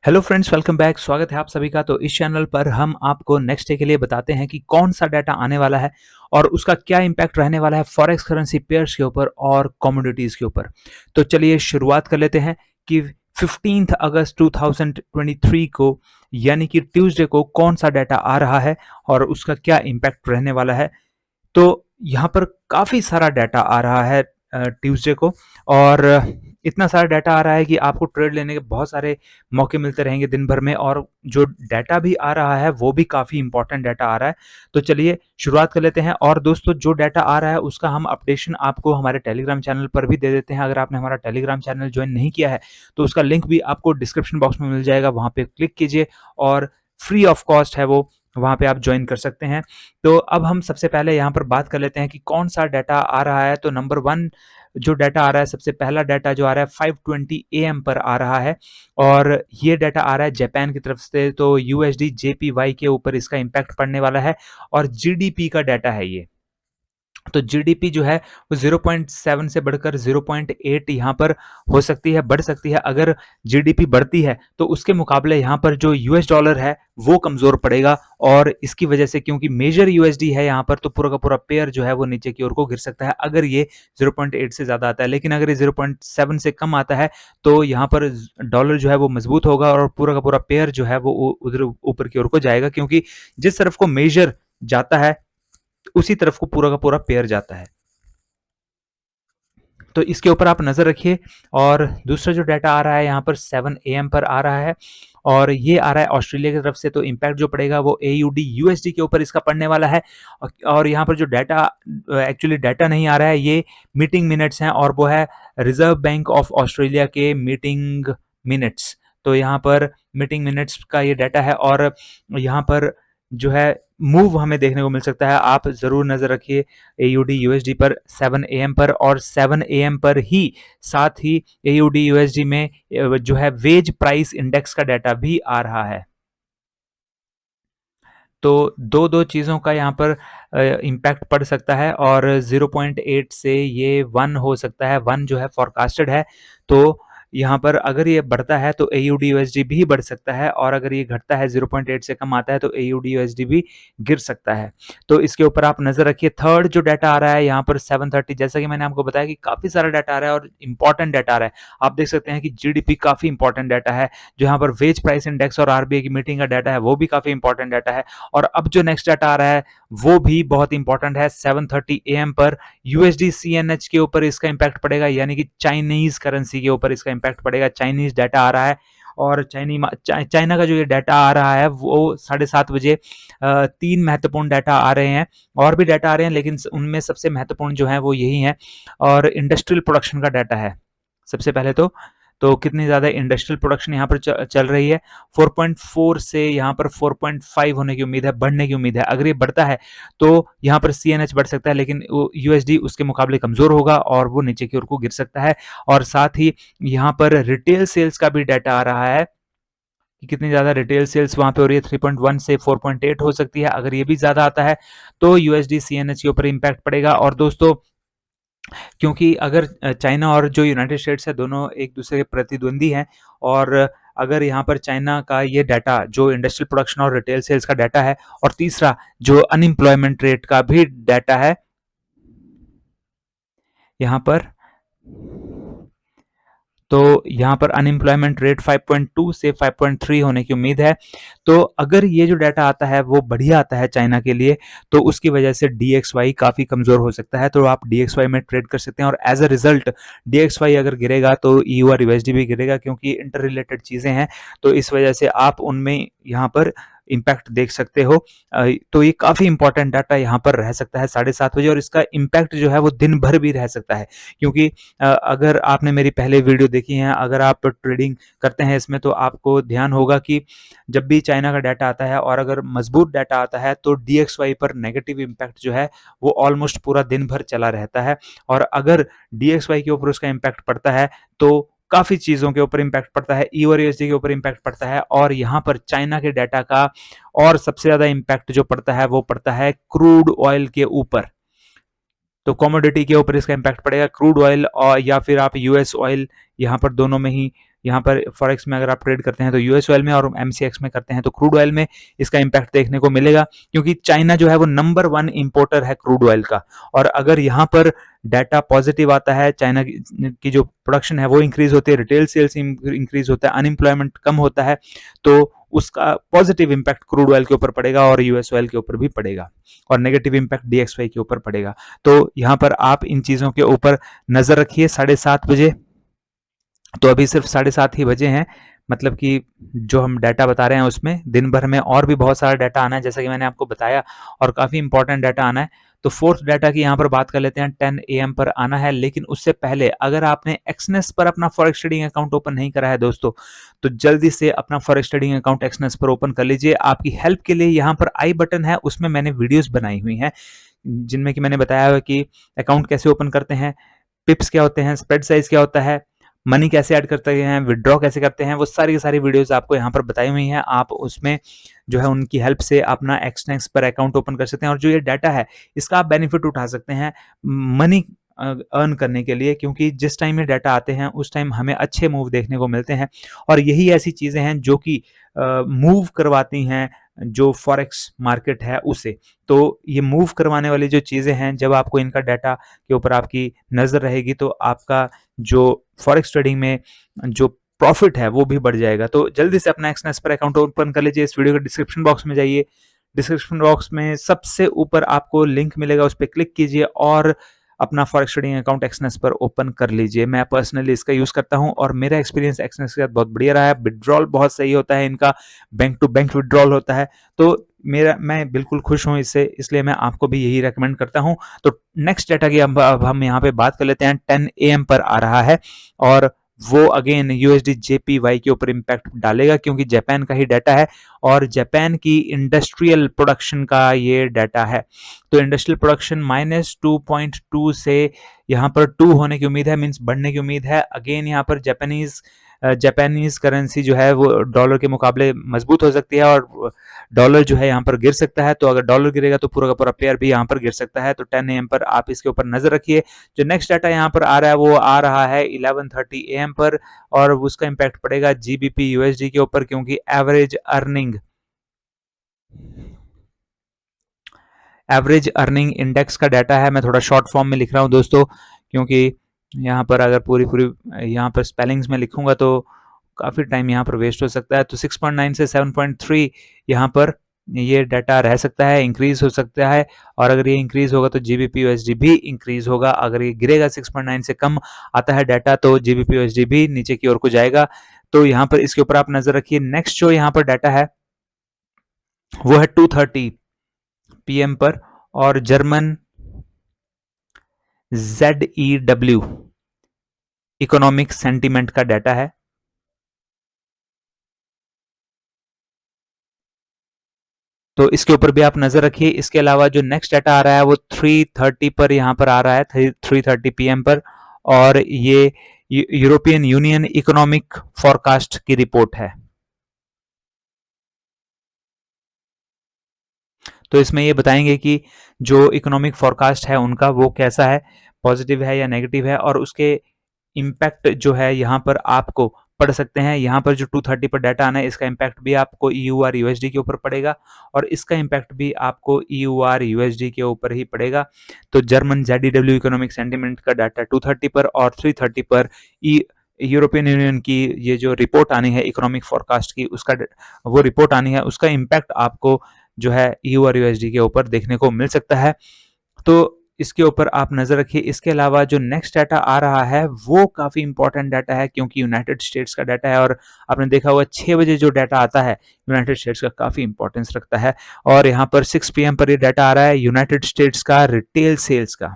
Hello friends, welcome back. स्वागत है आप सभी का। तो इस चैनल पर हम आपको नेक्स्ट डे के लिए बताते हैं कि कौन सा डाटा आने वाला है और उसका क्या इम्पैक्ट रहने वाला है फॉरेक्स करेंसी पेयर्स के ऊपर और कमोडिटीज के ऊपर। तो चलिए शुरुआत कर लेते हैं कि 15 अगस्त 2023 को यानी कि ट्यूसडे को कौन सा डाटा आ रहा है और उसका क्या इम्पैक्ट रहने वाला है। तो यहाँ पर काफ़ी सारा डाटा आ रहा है ट्यूसडे को, और इतना सारा डाटा आ रहा है कि आपको ट्रेड लेने के बहुत सारे मौके मिलते रहेंगे दिन भर में। और जो डाटा भी आ रहा है वो भी काफ़ी इंपॉर्टेंट डाटा आ रहा है। तो चलिए शुरुआत कर लेते हैं। और दोस्तों, जो डाटा आ रहा है उसका हम अपडेशन आपको हमारे टेलीग्राम चैनल पर भी दे देते हैं। अगर आपने हमारा टेलीग्राम चैनल ज्वाइन नहीं किया है तो उसका लिंक भी आपको डिस्क्रिप्शन बॉक्स में मिल जाएगा, वहाँ पे क्लिक कीजिए और फ्री ऑफ कॉस्ट है वो, वहाँ पे आप ज्वाइन कर सकते हैं। तो अब हम सबसे पहले यहाँ पर बात कर लेते हैं कि कौन सा डाटा आ रहा है। तो नंबर 1 जो डाटा आ रहा है, सबसे पहला डाटा जो आ रहा है 5:20 AM पर आ रहा है, और ये डाटा आ रहा है जापान की तरफ से। तो यूएसडी जेपीवाई के ऊपर इसका इम्पैक्ट पड़ने वाला है और जीडीपी का डाटा है ये। तो जीडीपी जो है वो 0.7 से बढ़कर 0.8 यहाँ पर हो सकती है, बढ़ सकती है। अगर जीडीपी बढ़ती है तो उसके मुकाबले यहाँ पर जो यूएस डॉलर है वो कमजोर पड़ेगा, और इसकी वजह से, क्योंकि मेजर यूएसडी है यहाँ पर, तो पूरा का पूरा पेयर जो है वो नीचे की ओर को गिर सकता है अगर ये 0.8 से ज्यादा आता है। लेकिन अगर ये 0.7 से कम आता है तो यहाँ पर डॉलर जो है वो मजबूत होगा और पूरा का पूरा पेयर जो है वो उधर ऊपर की ओर को जाएगा, क्योंकि जिस तरफ को मेजर जाता है उसी तरफ को पूरा का पूरा पेयर जाता है। तो इसके ऊपर आप नजर रखिए। और दूसरा जो डाटा आ रहा है यहाँ पर 7 AM पर आ रहा है, और ये आ रहा है ऑस्ट्रेलिया की तरफ से। तो इम्पैक्ट जो पड़ेगा वो AUD USD के ऊपर इसका पड़ने वाला है। और यहाँ पर जो डाटा, एक्चुअली डाटा नहीं आ रहा है, ये मीटिंग मिनट्स हैं, और वो है रिजर्व बैंक ऑफ ऑस्ट्रेलिया के मीटिंग मिनट्स। तो यहाँ पर मीटिंग मिनट्स का ये डाटा है, और यहाँ पर जो है मूव हमें देखने को मिल सकता है। आप जरूर नजर रखिए AUD USD पर 7 AM पर, और 7 AM पर ही साथ ही AUD USD में जो है वेज प्राइस इंडेक्स का डाटा भी आ रहा है। तो दो दो चीज़ों का यहाँ पर इम्पैक्ट पड़ सकता है, और 0.8 से ये 1 हो सकता है। 1 जो है फोरकास्टेड है। तो यहाँ पर अगर ये बढ़ता है तो AUD USD भी बढ़ सकता है, और अगर ये घटता है 0.8 से कम आता है तो AUD USD भी गिर सकता है। तो इसके ऊपर आप नजर रखिए। थर्ड जो डाटा आ रहा है यहाँ पर 7:30, जैसा कि मैंने आपको बताया कि काफ़ी सारा डाटा आ रहा है और इंपॉर्टेंट डाटा आ रहा है। आप देख सकते हैं कि जीडीपी काफ़ी इंपॉर्टेंट डाटा है। जो यहाँ पर वेज प्राइस इंडेक्स और आरबीआई की मीटिंग का डाटा है वो भी काफ़ी इंपॉर्टेंट डाटा है। और अब जो नेक्स्ट डाटा आ रहा है वो भी बहुत इंपॉर्टेंट है। 7:30 AM पर यूएसडी सीएनएच के ऊपर इसका इम्पैक्ट पड़ेगा, यानी कि चाइनीज करेंसी के ऊपर इसका इम्पैक्ट पड़ेगा। चाइनीज डाटा आ रहा है, और चाइना का जो ये डाटा आ रहा है वो 7:30 बजे। 3 महत्वपूर्ण डाटा आ रहे हैं, और भी डाटा आ रहे हैं, लेकिन उनमें सबसे महत्वपूर्ण जो है वो यही है। और इंडस्ट्रियल प्रोडक्शन का डाटा है सबसे पहले। तो कितनी ज़्यादा इंडस्ट्रियल प्रोडक्शन यहाँ पर चल रही है। 4.4 से यहाँ पर 4.5 होने की उम्मीद है, बढ़ने की उम्मीद है। अगर ये बढ़ता है तो यहाँ पर सीएनएच बढ़ सकता है, लेकिन यूएसडी उसके मुकाबले कमज़ोर होगा और वो नीचे की ओर को गिर सकता है। और साथ ही यहाँ पर रिटेल सेल्स का भी डाटा आ रहा है कि कितनी ज़्यादा रिटेल सेल्स वहाँ पे हो रही है। 3.1 से 4.8 हो सकती है। अगर ये भी ज़्यादा आता है तो यूएसडी सीएनएच के ऊपर इम्पैक्ट पड़ेगा। और दोस्तों, क्योंकि अगर चाइना और जो यूनाइटेड स्टेट्स है दोनों एक दूसरे के प्रतिद्वंदी हैं, और अगर यहाँ पर चाइना का ये डाटा जो इंडस्ट्रियल प्रोडक्शन और रिटेल सेल्स का डाटा है, और तीसरा जो अनएम्प्लॉयमेंट रेट का भी डाटा है यहाँ पर, तो यहाँ पर अनएम्प्लॉयमेंट रेट 5.2 से 5.3 होने की उम्मीद है। तो अगर ये जो डाटा आता है वो बढ़िया आता है चाइना के लिए, तो उसकी वजह से DXY काफ़ी कमज़ोर हो सकता है। तो आप DXY में ट्रेड कर सकते हैं, और एज अ रिजल्ट DXY अगर गिरेगा तो EU और USD भी गिरेगा, क्योंकि इंटर रिलेटेड चीज़ें हैं। तो इस वजह से आप उनमें यहाँ पर इम्पैक्ट देख सकते हो। तो ये काफ़ी इंपॉर्टेंट डाटा यहाँ पर रह सकता है 7:30 बजे, और इसका इम्पैक्ट जो है वो दिन भर भी रह सकता है। क्योंकि अगर आपने मेरी पहले वीडियो देखी है, अगर आप ट्रेडिंग करते हैं इसमें, तो आपको ध्यान होगा कि जब भी चाइना का डाटा आता है और अगर मजबूत डाटा आता है तो DXY पर नेगेटिव इम्पैक्ट जो है वो ऑलमोस्ट पूरा दिन भर चला रहता है। और अगर DXY के ऊपर उसका इम्पैक्ट पड़ता है तो काफ़ी चीज़ों के ऊपर इम्पैक्ट पड़ता है, ई और यूएसडी के ऊपर इम्पैक्ट पड़ता है, और यहाँ पर चाइना के डाटा का और सबसे ज़्यादा इम्पैक्ट जो पड़ता है वो पड़ता है क्रूड ऑयल के ऊपर। तो कमोडिटी के ऊपर इसका इम्पैक्ट पड़ेगा, क्रूड ऑयल और या फिर आप यूएस ऑयल, यहाँ पर दोनों में ही यहाँ पर फॉरेक्स में अगर आप ट्रेड करते हैं तो यूएस ऑयल में, और एमसीएक्स में करते हैं तो क्रूड ऑयल में इसका इम्पैक्ट देखने को मिलेगा, क्योंकि चाइना जो है वो नंबर 1 इंपोर्टर है क्रूड ऑयल का। और अगर यहाँ पर डाटा पॉजिटिव आता है, चाइना की जो प्रोडक्शन है वो इंक्रीज होती है, रिटेल सेल्स इंक्रीज होता है, अनएम्प्लॉयमेंट कम होता है, तो उसका पॉजिटिव इंपैक्ट क्रूड ऑयल के ऊपर पड़ेगा और यूएस ऑयल के ऊपर भी पड़ेगा, और नेगेटिव इंपैक्ट डीएक्सवाई के ऊपर पड़ेगा। तो यहाँ पर आप इन चीजों के ऊपर नजर रखिए। 7:30 बजे, तो अभी सिर्फ 7:30 ही बजे हैं, मतलब कि जो हम डाटा बता रहे हैं उसमें दिन भर में और भी बहुत सारा डाटा आना है, जैसा कि मैंने आपको बताया, और काफी इंपॉर्टेंट डाटा आना है। तो फोर्थ डाटा की यहाँ पर बात कर लेते हैं। 10 AM पर आना है, लेकिन उससे पहले अगर आपने एक्सनेस पर अपना फॉरेक्स ट्रेडिंग अकाउंट ओपन नहीं करा है दोस्तों, तो जल्दी से अपना फॉरेक्स ट्रेडिंग अकाउंट एक्सनेस पर ओपन कर लीजिए। आपकी हेल्प के लिए यहाँ पर आई बटन है, उसमें मैंने वीडियोस बनाई हुई हैं जिनमें कि मैंने बताया हुआ कि अकाउंट कैसे ओपन करते हैं, पिप्स क्या होते हैं, स्प्रेड साइज क्या होता है, मनी कैसे ऐड करते हैं, विदड्रॉ कैसे करते हैं, वो सारी की सारी वीडियोस आपको यहाँ पर बताई हुई हैं। आप उसमें जो है उनकी हेल्प से अपना एक्सनेस पर अकाउंट ओपन कर सकते हैं, और जो ये डाटा है इसका आप बेनिफिट उठा सकते हैं मनी अर्न करने के लिए, क्योंकि जिस टाइम ये डाटा आते हैं उस टाइम हमें अच्छे मूव देखने को मिलते हैं, और यही ऐसी चीज़ें हैं जो कि मूव करवाती हैं जो फॉरेक्स मार्केट है उसे। तो ये मूव करवाने वाली जो चीज़ें हैं, जब आपको इनका डाटा के ऊपर आपकी नज़र रहेगी तो आपका जो फॉरेक्स ट्रेडिंग में जो प्रॉफिट है वो भी बढ़ जाएगा। तो जल्दी से अपना एक्सनेस पर अकाउंट ओपन कर लीजिए। इस वीडियो के डिस्क्रिप्शन बॉक्स में जाइए, डिस्क्रिप्शन बॉक्स में सबसे ऊपर आपको लिंक मिलेगा, उस पर क्लिक कीजिए और अपना फॉरेक्स ट्रेडिंग अकाउंट एक्सनेस पर ओपन कर लीजिए। मैं पर्सनली इसका यूज़ करता हूं और मेरा एक्सपीरियंस एक्सनेस के साथ बहुत बढ़िया रहा है। विड्रॉल बहुत सही होता है इनका, बैंक टू बैंक विड्रॉल होता है, तो मैं बिल्कुल खुश हूं इससे, इसलिए मैं आपको भी यही रेकमेंड करता हूं। तो नेक्स्ट डाटा की अब हम यहाँ पे बात कर लेते हैं। 10 AM पर आ रहा है, और वो अगेन यूएसडी जेपीवाई के ऊपर इम्पैक्ट डालेगा, क्योंकि जापान का ही डाटा है और जापान की इंडस्ट्रियल प्रोडक्शन का ये डाटा है। तो इंडस्ट्रियल प्रोडक्शन -2.2 से यहाँ पर 2 होने की उम्मीद है, मीन्स बढ़ने की उम्मीद है। अगेन यहाँ पर जापानीज करेंसी जो है वो डॉलर के मुकाबले मजबूत हो सकती है, और डॉलर जो है यहाँ पर गिर सकता है। तो अगर डॉलर गिरेगा तो पूरा का पूरा पेयर भी यहाँ पर गिर सकता है। तो 10 AM पर आप इसके ऊपर नजर रखिए। जो नेक्स्ट डाटा यहाँ पर आ रहा है वो आ रहा है 11:30 AM पर, और उसका इम्पैक्ट पड़ेगा जीबीपी यूएसडी के ऊपर, क्योंकि एवरेज अर्निंग इंडेक्स का डाटा है। मैं थोड़ा शॉर्ट फॉर्म में लिख रहा हूँ दोस्तों, क्योंकि यहाँ पर अगर पूरी यहाँ पर स्पेलिंग्स में लिखूंगा तो काफ़ी टाइम यहाँ पर वेस्ट हो सकता है। तो 6.9 से 7.3 यहाँ पर ये डाटा रह सकता है, इंक्रीज हो सकता है, और अगर ये इंक्रीज होगा तो जीबीपी यूएसडी भी इंक्रीज होगा। अगर ये गिरेगा, 6.9 से कम आता है डाटा, तो जीबीपी यूएसडी भी नीचे की ओर को जाएगा। तो यहाँ पर इसके ऊपर आप नजर रखिए। नेक्स्ट जो यहाँ पर डाटा है वो है 2:30 PM पर, और जर्मन ZEW इकोनॉमिक सेंटीमेंट का डाटा है। तो इसके ऊपर भी आप नजर रखिए। इसके अलावा जो नेक्स्ट डाटा आ रहा है वो 3:30 पर यहाँ पर आ रहा है, 3:30 PM पर, और ये यूरोपियन यूनियन इकोनॉमिक फोरकास्ट की रिपोर्ट है। तो इसमें ये बताएंगे कि जो इकोनॉमिक फोरकास्ट है उनका वो कैसा है, पॉजिटिव है या नेगेटिव है, और उसके इम्पैक्ट जो है यहाँ पर आपको पढ़ सकते हैं। यहाँ पर जो 2:30 पर डाटा आना है, इसका इम्पैक्ट भी आपको EUR USD के ऊपर पड़ेगा, और इसका इम्पैक्ट भी आपको EUR USD के ऊपर ही पड़ेगा। तो जर्मन ZEW इकोनॉमिक सेंटीमेंट का डाटा 2:30 पर, और 3:30 पर यूरोपियन यूनियन की ये जो रिपोर्ट आनी है इकोनॉमिक फोरकास्ट की, उसका वो रिपोर्ट आनी है, उसका इम्पैक्ट आपको जो है EUR USD के ऊपर देखने को मिल सकता है। तो इसके ऊपर आप नजर रखिए। इसके अलावा जो नेक्स्ट डाटा आ रहा है वो काफी इंपॉर्टेंट डाटा है, क्योंकि यूनाइटेड स्टेट्स का डाटा है, और आपने देखा होगा 6 बजे जो डाटा आता है यूनाइटेड स्टेट्स का काफी इंपॉर्टेंस रखता है। और यहाँ पर 6 PM पर ये डाटा आ रहा है यूनाइटेड स्टेट्स का रिटेल सेल्स का,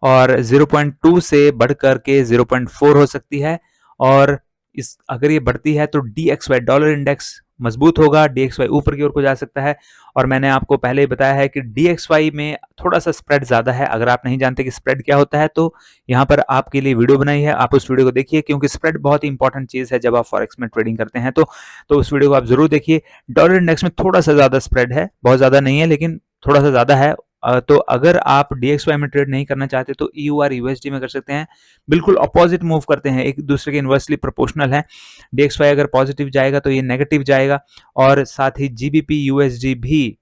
और 0.2 से बढ़कर के 0.4 हो सकती है। और इस अगर ये बढ़ती है तो DXY डॉलर इंडेक्स मजबूत होगा, DXY ऊपर की ओर को जा सकता है। और मैंने आपको पहले ही बताया है कि DXY में थोड़ा सा स्प्रेड ज़्यादा है। अगर आप नहीं जानते कि स्प्रेड क्या होता है तो यहाँ पर आपके लिए वीडियो बनाई है, आप उस वीडियो को देखिए, क्योंकि स्प्रेड बहुत ही इंपॉर्टेंट चीज़ है जब आप फॉरेक्स में ट्रेडिंग करते हैं। तो उस वीडियो को आप जरूर देखिए। डॉलर इंडेक्स में थोड़ा सा ज़्यादा स्प्रेड है, बहुत ज़्यादा नहीं है लेकिन थोड़ा सा ज़्यादा है, तो अगर आप DXY में ट्रेड नहीं करना चाहते तो EUR USD में कर सकते हैं। बिल्कुल अपोजिट मूव करते हैं, एक दूसरे के इन्वर्सली प्रोपोर्शनल है। DXY अगर पॉजिटिव जाएगा तो ये नेगेटिव जाएगा, और साथ ही GBP USD भी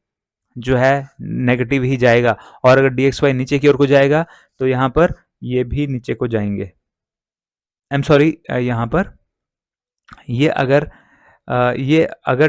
जो है नेगेटिव ही जाएगा, और अगर DXY नीचे की ओर को जाएगा तो यहाँ पर ये भी नीचे को जाएंगे। आई एम सॉरी, यहाँ पर ये अगर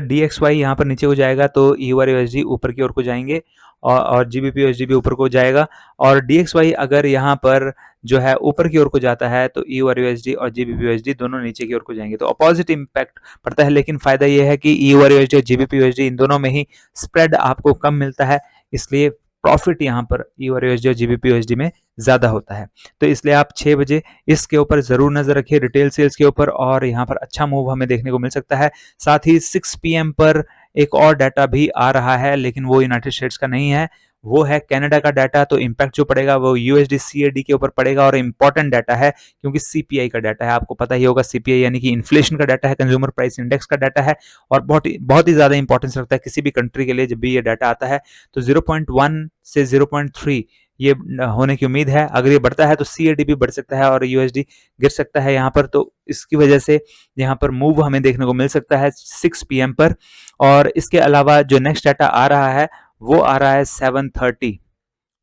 DXY यहाँ पर नीचे को जाएगा तो EUR USD ऊपर की ओर को जाएंगे, और GBP USD भी ऊपर को जाएगा, और DXY अगर यहाँ पर जो है ऊपर की ओर को जाता है तो EUR USD और GBP USD दोनों नीचे की ओर को जाएंगे। तो अपोजिट इम्पैक्ट पड़ता है, लेकिन फायदा ये है कि EUR USD और GBP USD इन दोनों में ही स्प्रेड आपको कम मिलता है, इसलिए प्रॉफिट यहाँ पर EUR USD और GBP USD में ज़्यादा होता है। तो इसलिए आप 6 बजे इसके ऊपर ज़रूर नज़र रखिए, रिटेल सेल्स के ऊपर, और यहाँ पर अच्छा मूव हमें देखने को मिल सकता है। साथ ही 6 PM पर एक और डाटा भी आ रहा है, लेकिन वो यूनाइटेड स्टेट्स का नहीं है, वो है कनाडा का डाटा। तो इम्पैक्ट जो पड़ेगा वो USD CAD के ऊपर पड़ेगा, और इम्पॉर्टेंट डाटा है क्योंकि CPI का डाटा है। आपको पता ही होगा CPI यानी कि इन्फ्लेशन का डाटा है, कंज्यूमर प्राइस इंडेक्स का डाटा है, और बहुत ही ज़्यादा इंपॉर्टेंस रखता है किसी भी कंट्री के लिए जब भी ये डाटा आता है। तो 0.1 से 0.3 ये होने की उम्मीद है। अगर ये बढ़ता है तो CAD भी बढ़ सकता है और USD गिर सकता है यहाँ पर। तो इसकी वजह से यहाँ पर मूव हमें देखने को मिल सकता है 6 PM पर। और इसके अलावा जो नेक्स्ट डाटा आ रहा है वो आ रहा है 7:30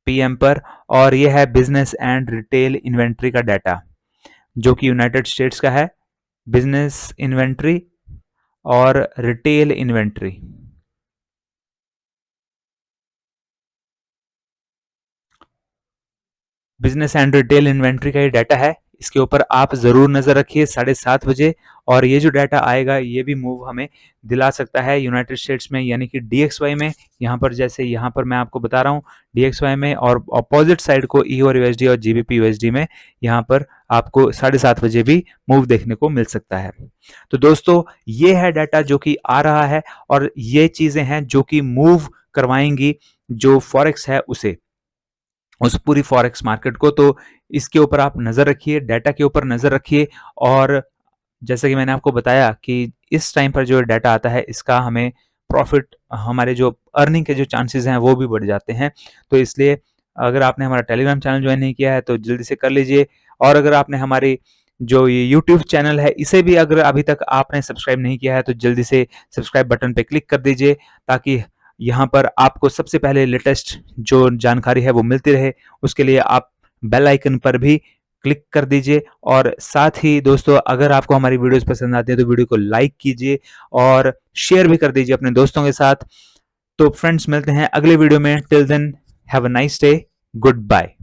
PM पर, और ये है बिजनेस एंड रिटेल इन्वेंट्री का डाटा, जो कि यूनाइटेड स्टेट्स का है। बिजनेस इन्वेंट्री और retail inventory, business and retail inventory का ये डाटा है, इसके ऊपर आप जरूर नजर रखिए 7:30 बजे। और ये जो डाटा आएगा ये भी मूव हमें दिला सकता है यूनाइटेड स्टेट्स में, यानी कि DXY में। यहाँ पर जैसे यहाँ पर मैं आपको बता रहा हूँ DXY में, और अपोजिट साइड को EUR USD और GBP USD में यहाँ पर आपको 7:30 बजे भी मूव देखने को मिल सकता है। तो दोस्तों ये है डाटा जो कि आ रहा है, और ये चीजें हैं जो कि मूव करवाएंगी जो फॉरेक्स है उस पूरी फॉरेक्स मार्केट को। तो इसके ऊपर आप नज़र रखिए, डाटा के ऊपर नज़र रखिए। और जैसा कि मैंने आपको बताया कि इस टाइम पर जो डाटा आता है इसका हमें प्रॉफिट, हमारे जो अर्निंग के जो चांसेस हैं वो भी बढ़ जाते हैं। तो इसलिए अगर आपने हमारा टेलीग्राम चैनल ज्वाइन नहीं किया है तो जल्दी से कर लीजिए, और अगर आपने हमारी जो ये यूट्यूब चैनल है इसे भी अगर अभी तक आपने सब्सक्राइब नहीं किया है तो जल्दी से सब्सक्राइब बटन पे क्लिक कर दीजिए, ताकि यहाँ पर आपको सबसे पहले लेटेस्ट जो जानकारी है वो मिलती रहे। उसके लिए आप बेल आइकन पर भी क्लिक कर दीजिए। और साथ ही दोस्तों अगर आपको हमारी वीडियोस पसंद आती है तो वीडियो को लाइक कीजिए और शेयर भी कर दीजिए अपने दोस्तों के साथ। तो फ्रेंड्स मिलते हैं अगले वीडियो में, till then have a nice day, good bye.